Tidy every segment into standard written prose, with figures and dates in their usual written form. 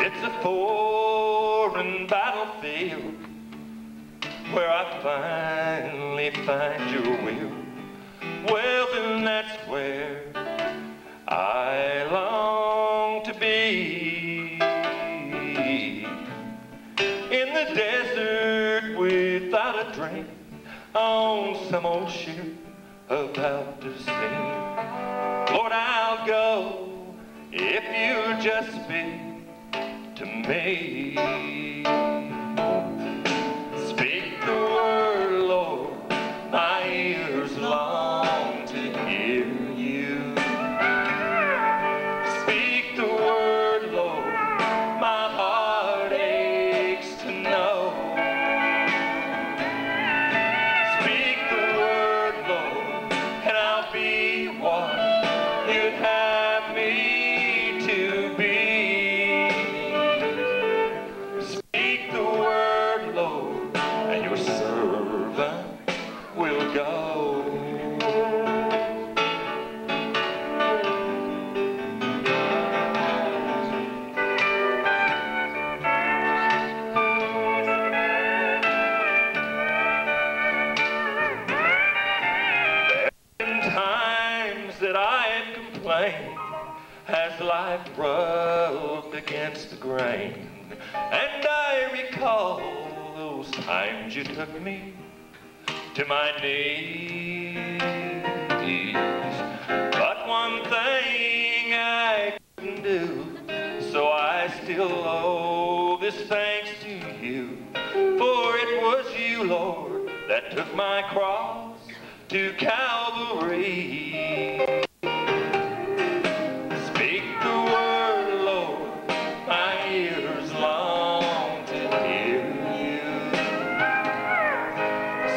It's a foreign battlefield where I finally find your will. Well, then that's where I long to be. In the desert without a drink, on some old ship about to sink. Lord, I'll go if you just speak to me. Speak the word, Lord, my ears long to hear you. Speak the word, Lord, my heart aches to know. Speak the word, Lord, and I'll be what you'd have me to be. Speak the word, Lord, and your servant will go. Times that I have complained as life rubbed against the grain, and I recall those times you took me to my knees. But one thing I couldn't do, so I still owe this thanks to you. For it was you, Lord, that took my cross to Calvary. Speak the word, Lord, my ears long to hear you.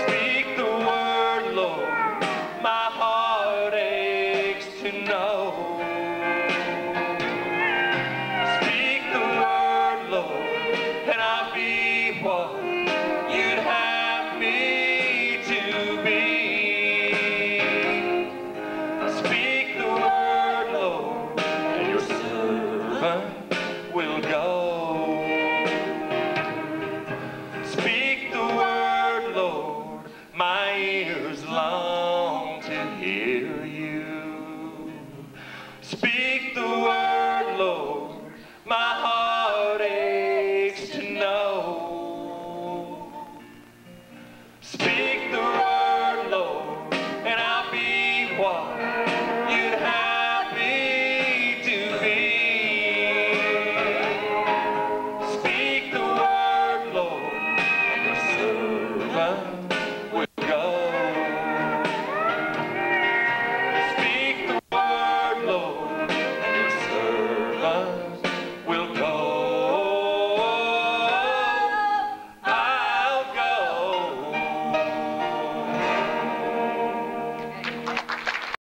Speak the word, Lord, my heart aches to know. Speak the word, Lord, and I'll be what you'd have me to be. Speak the word, Lord, and your servant will go. Speak the word, Lord, my ears long to hear you. Speak the word, Lord, my heart